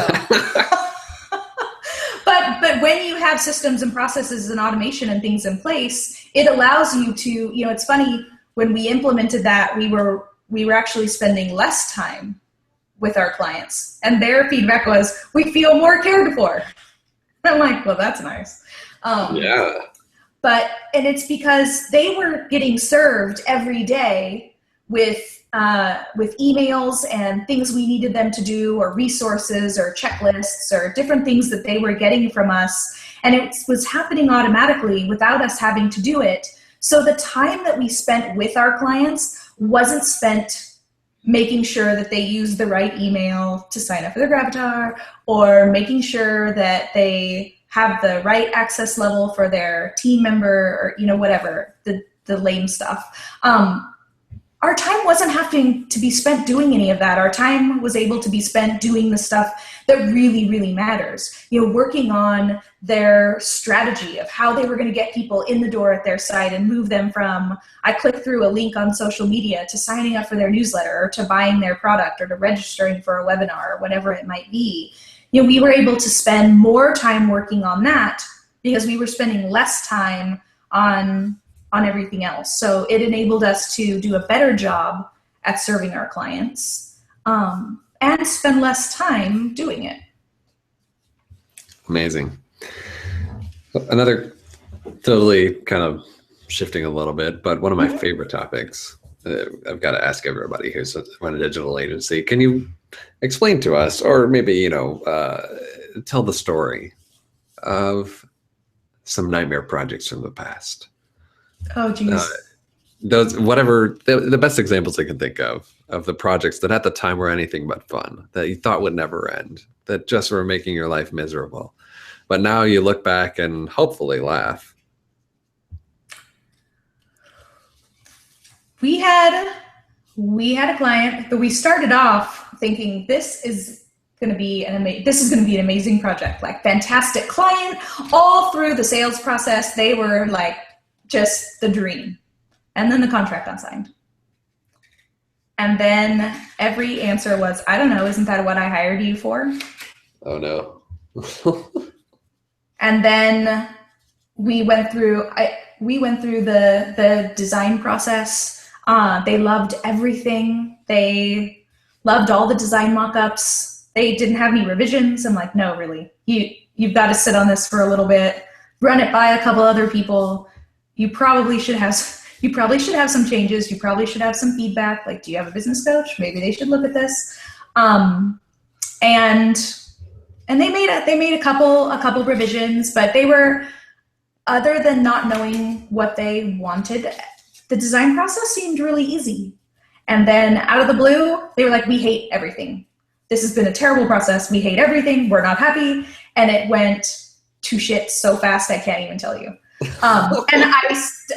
but when you have systems and processes and automation and things in place, it allows you to, you know, it's funny, when we implemented that, we were actually spending less time with our clients, and their feedback was, we feel more cared for. I'm like, well, that's nice. Yeah. And it's because they were getting served every day with emails and things we needed them to do, or resources or checklists or different things that they were getting from us. And it was happening automatically without us having to do it. So the time that we spent with our clients wasn't spent making sure that they use the right email to sign up for their Gravatar, or making sure that they have the right access level for their team member, or, you know, whatever, the lame stuff. Our time wasn't having to be spent doing any of that. Our time was able to be spent doing the stuff that really, really matters. You know, working on their strategy of how they were going to get people in the door at their site and move them from, I click through a link on social media, to signing up for their newsletter, or to buying their product, or to registering for a webinar, or whatever it might be. You know, we were able to spend more time working on that because we were spending less time on everything else. So it enabled us to do a better job at serving our clients, and spend less time doing it. Amazing. Another, totally kind of shifting a little bit, but one of my favorite topics, I've got to ask everybody who's run a digital agency, can you explain to us, or maybe, you know, tell the story of some nightmare projects from the past? Oh, geez. Those, whatever, the best examples I can think of the projects that at the time were anything but fun, that you thought would never end, that just were making your life miserable. But now you look back and hopefully laugh. We had a client that we started off thinking, this is this is going to be an amazing project, like fantastic client. All through the sales process, they were like just the dream. And then the contract got signed. And then every answer was, I don't know, isn't that what I hired you for? Oh no. And then we went through the design process. They loved everything. They loved all the design mock-ups. They didn't have any revisions. I'm like, no, really, you've got to sit on this for a little bit, run it by a couple other people. You probably should have some changes. You probably should have some feedback. Like, do you have a business coach? Maybe they should look at this. And they made a couple revisions, but they were, other than not knowing what they wanted, the design process seemed really easy. And then out of the blue, they were like, we hate everything. This has been a terrible process. We hate everything. We're not happy. And it went to shit so fast, I can't even tell you. And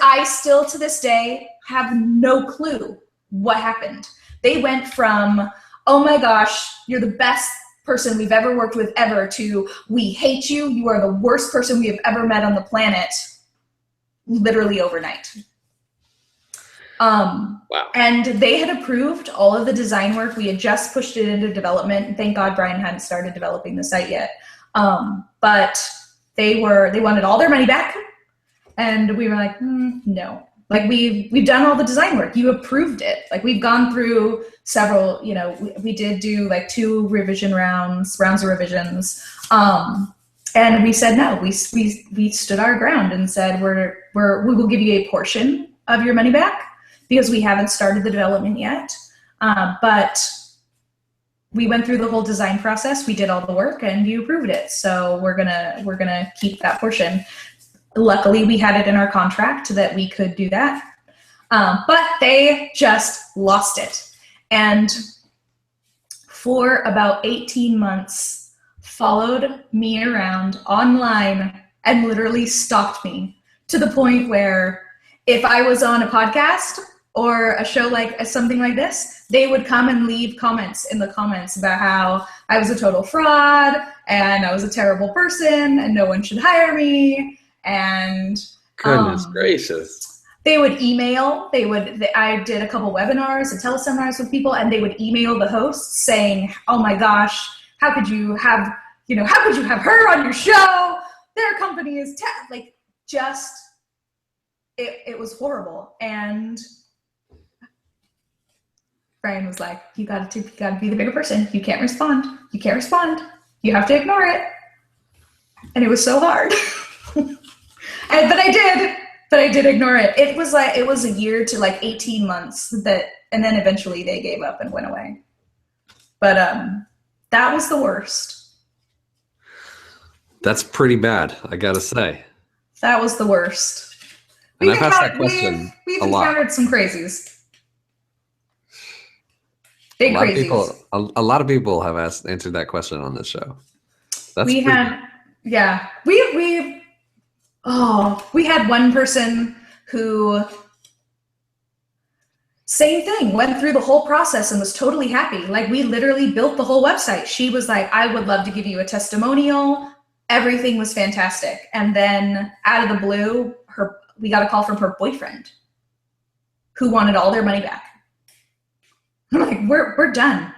I still to this day have no clue what happened. They went from, oh my gosh, you're the best person we've ever worked with ever, to we hate you. You are the worst person we have ever met on the planet, literally overnight. Wow. And they had approved all of the design work. We had just pushed it into development. Thank God Brian hadn't started developing the site yet. But they wanted all their money back. And we were like, no. Like, we've done all the design work. You approved it. Like, we've gone through several, we did do like 2 revision rounds of revisions. And we said no. We stood our ground and said, we will give you a portion of your money back because we haven't started the development yet. But we went through the whole design process. We did all the work and you approved it. So we're gonna keep that portion. Luckily, we had it in our contract that we could do that. But they just lost it. And for about 18 months, followed me around online and literally stalked me to the point where if I was on a podcast or a show like something like this, they would come and leave comments in the comments about how I was a total fraud and I was a terrible person and no one should hire me. And goodness gracious. They would email, I did a couple webinars and teleseminars with people, and they would email the hosts saying, oh my gosh, how could you have her on your show? Their company is it was horrible. And Brian was like, you gotta be the bigger person. You can't respond. You have to ignore it. And it was so hard. But I did ignore it. It was a year to like 18 months and then eventually they gave up and went away. But that was the worst. That's pretty bad, I gotta say. That was the worst. And I've asked that question we've a lot. encountered some crazies. Big crazies. A lot of people have answered that question on this show. We had one person who, same thing, went through the whole process and was totally happy. Like, we literally built the whole website. She was like, I would love to give you a testimonial. Everything was fantastic. And then out of the blue, we got a call from her boyfriend who wanted all their money back. I'm like, we're done.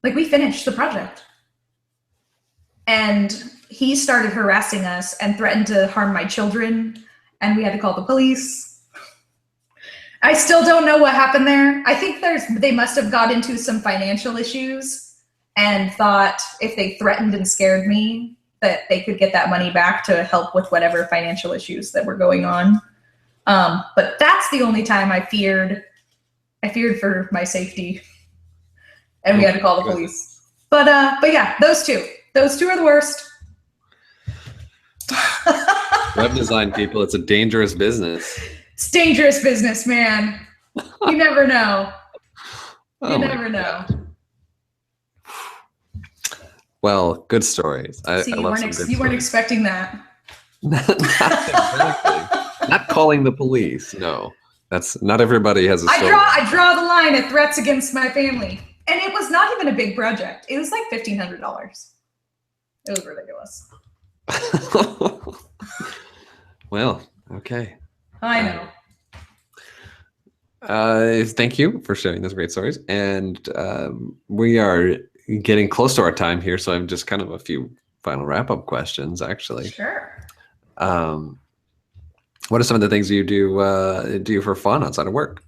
Like, we finished the project. And he started harassing us and threatened to harm my children, and we had to call the police. I still don't know what happened there. I think they must have got into some financial issues and thought if they threatened and scared me that they could get that money back to help with whatever financial issues that were going on. But that's the only time I feared for my safety, and we had to call the police. But yeah, those two are the worst. Web design, people, it's a dangerous business. It's dangerous business, man. You never know. You never know. Well, good stories. You weren't expecting that. Not exactly. Not calling the police. No, that's not everybody has a story. I draw the line at threats against my family, and it was not even a big project. It was like $1,500. It was ridiculous. Well, okay. I know. Thank you for sharing those great stories. And we are getting close to our time here, so I'm just kind of a few final wrap-up questions, actually. Sure. What are some of the things you do for fun outside of work?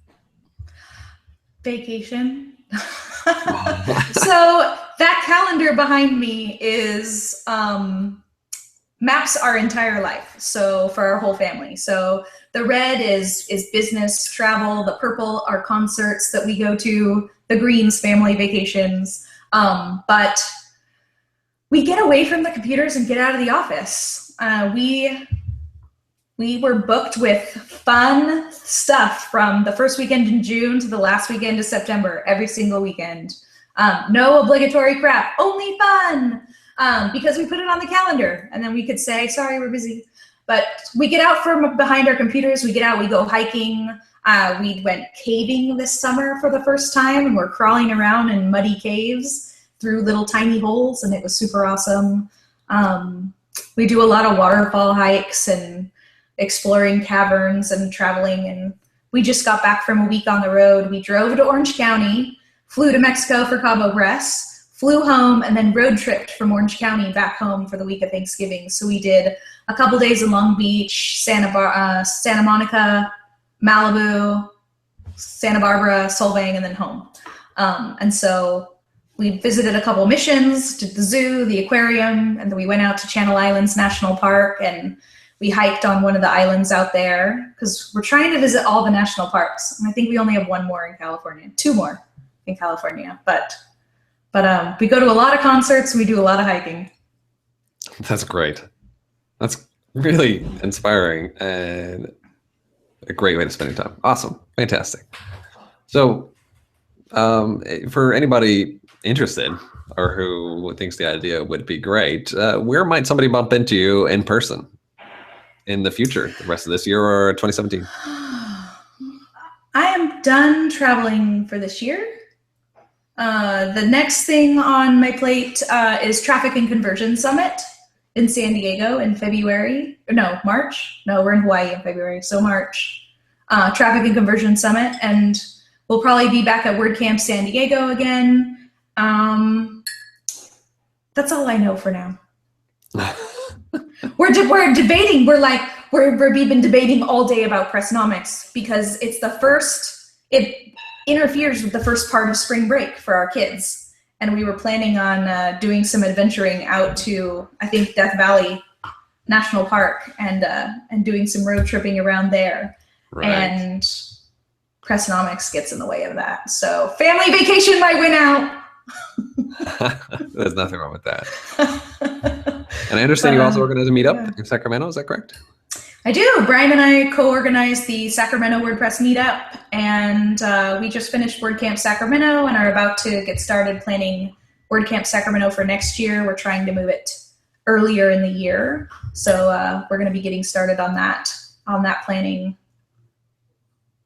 Vacation. So that calendar behind me is maps our entire life. So for our whole family. So the red is business travel. The purple are concerts that we go to. The green's family vacations. But we get away from the computers and get out of the office. We were booked with fun stuff from the first weekend in June to the last weekend of September, every single weekend. No obligatory crap, only fun, because we put it on the calendar and then we could say, sorry, we're busy. But we get out from behind our computers, we get out, we go hiking. We went caving this summer for the first time, and we're crawling around in muddy caves through little tiny holes, and it was super awesome. We do a lot of waterfall hikes and exploring caverns and traveling, and we just got back from a week on the road. We drove to Orange County, flew to Mexico for Cabo Press, flew home, and then road tripped from Orange County back home for the week of Thanksgiving. So we did a couple days in Long Beach, Santa Monica, Malibu, Santa Barbara, Solvang, and then home. And so we visited a couple missions, did the zoo, the aquarium, and then we went out to Channel Islands National Park, and we hiked on one of the islands out there because we're trying to visit all the national parks. And I think we only have one more in California, two more in California. But we go to a lot of concerts. We do a lot of hiking. That's great. That's really inspiring and a great way to spend your time. Awesome. Fantastic. So for anybody interested or who thinks the idea would be great, where might somebody bump into you in person in the future, the rest of this year or 2017? I am done traveling for this year. The next thing on my plate is Traffic and Conversion Summit in San Diego in February. No, March. No, we're in Hawaii in February. So March. Traffic and Conversion Summit. And we'll probably be back at WordCamp San Diego again. That's all I know for now. We're debating. We've been debating all day about Pressnomics because it's the first. It interferes with the first part of spring break for our kids, and we were planning on doing some adventuring out to, I think, Death Valley National Park and doing some road tripping around there. Right. And Pressnomics gets in the way of that. So family vacation might win out. There's nothing wrong with that. And I understand you also organize a meetup in Sacramento. Is that correct? I do. Brian and I co-organize the Sacramento WordPress meetup, and we just finished WordCamp Sacramento and are about to get started planning WordCamp Sacramento for next year. We're trying to move it earlier in the year, so we're going to be getting started on that planning.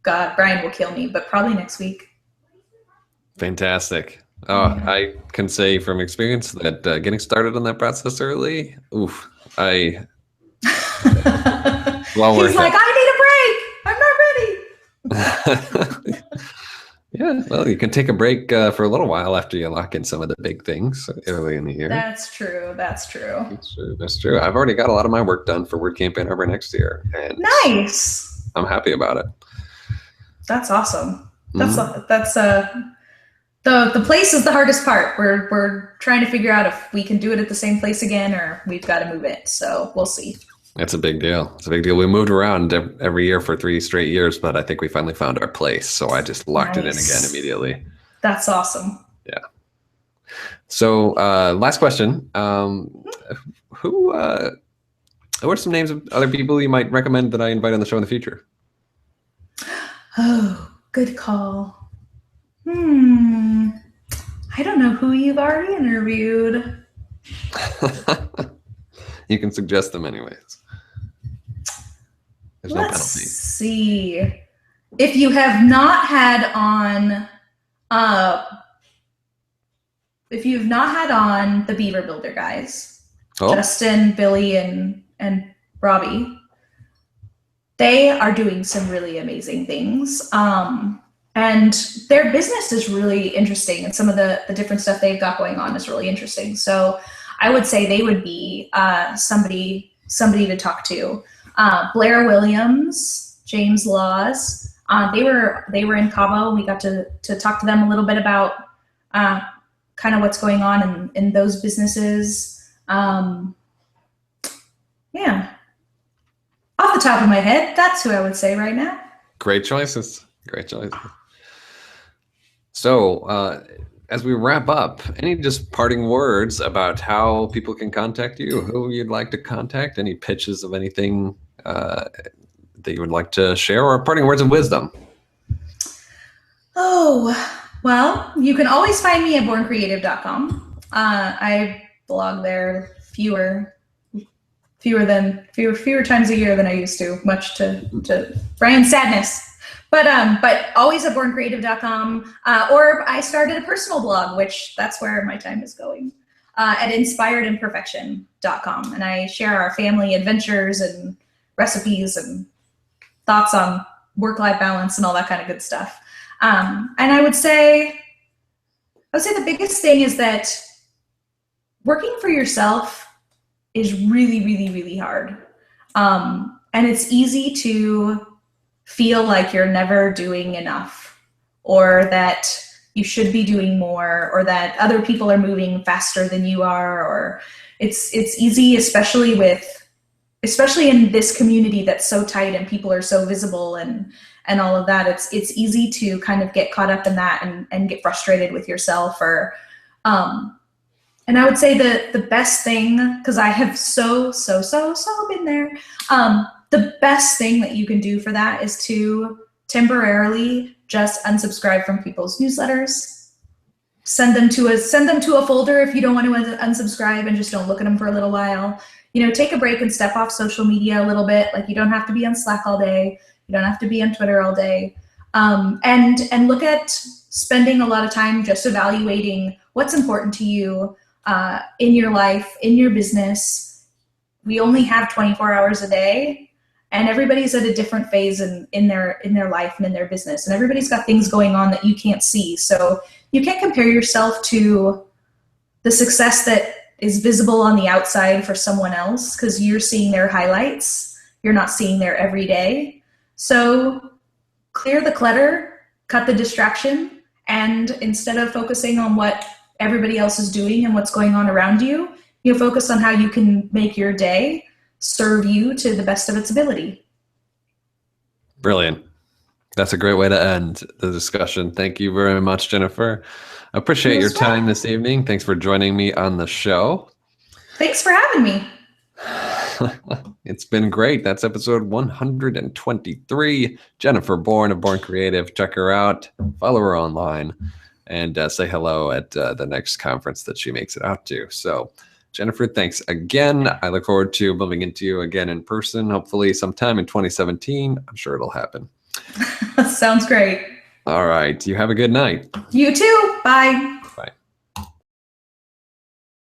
God, Brian will kill me, but probably next week. Fantastic. Oh, yeah. I can say from experience that getting started on that process early, oof, well He's like, I need a break. I'm not ready. Yeah, well, you can take a break for a little while after you lock in some of the big things early in the year. That's true. That's true. I've already got a lot of my work done for WordCamp Ann Arbor next year. And nice. I'm happy about it. That's awesome. The place is the hardest part. We're trying to figure out if we can do it at the same place again or we've got to move it. So we'll see. It's a big deal. We moved around every year for 3 straight years, but I think we finally found our place. So I just locked it in again immediately. That's awesome. Yeah. So last question. Who are some names of other people you might recommend that I invite on the show in the future? Oh, good call. I don't know who you've already interviewed. You can suggest them anyways. There's no penalty. Let's see. If you have not had on if you've not had on the Beaver Builder guys, Oh, Justin, Billy, and Robbie, they are doing some really amazing things. And their business is really interesting, and some of the different stuff they've got going on is really interesting. So I would say they would be somebody to talk to. Blair Williams, James Laws, they were in Cabo. We got to talk to them a little bit about kind of what's going on in those businesses. Yeah. Off the top of my head, that's who I would say right now. great choices. Great choices. So, as we wrap up, any just parting words about how people can contact you, who you'd like to contact, any pitches of anything that you would like to share, or parting words of wisdom? Oh, well, you can always find me at borncreative.com. I blog there fewer times a year than I used to, much to Brian's sadness. But always at borncreative.com. Or I started a personal blog, which that's where my time is going, at inspiredimperfection.com. And I share our family adventures and recipes and thoughts on work-life balance and all that kind of good stuff. And I would say the biggest thing is that working for yourself is really, really, really hard. And it's easy to feel like you're never doing enough, or that you should be doing more, or that other people are moving faster than you are, or it's easy, especially in this community that's so tight and people are so visible and all of that. It's easy to kind of get caught up in that and get frustrated with yourself, or and I would say the best thing, because I have so been there, the best thing that you can do for that is to temporarily just unsubscribe from people's newsletters. Send them to a folder if you don't want to unsubscribe, and just don't look at them for a little while. Take a break and step off social media a little bit. Like, you don't have to be on Slack all day. You don't have to be on Twitter all day. And look at spending a lot of time just evaluating what's important to you in your life, in your business. We only have 24 hours a day, and everybody's at a different phase in their life and in their business, and everybody's got things going on that you can't see. So you can't compare yourself to the success that is visible on the outside for someone else, because you're seeing their highlights. You're not seeing their everyday. So clear the clutter, cut the distraction, and instead of focusing on what everybody else is doing and what's going on around you, you focus on how you can make your day serve you to the best of its ability. Brilliant. That's a great way to end the discussion. Thank you very much, Jennifer. I appreciate your time this evening. Thanks for joining me on the show. Thanks for having me. It's been great. That's episode 123. Jennifer Bourn of Bourn Creative. Check her out. Follow her online, and say hello at the next conference that she makes it out to. So, Jennifer, thanks again. I look forward to bumping into you again in person, hopefully sometime in 2017. I'm sure it'll happen. Sounds great. All right. You have a good night. You too. Bye.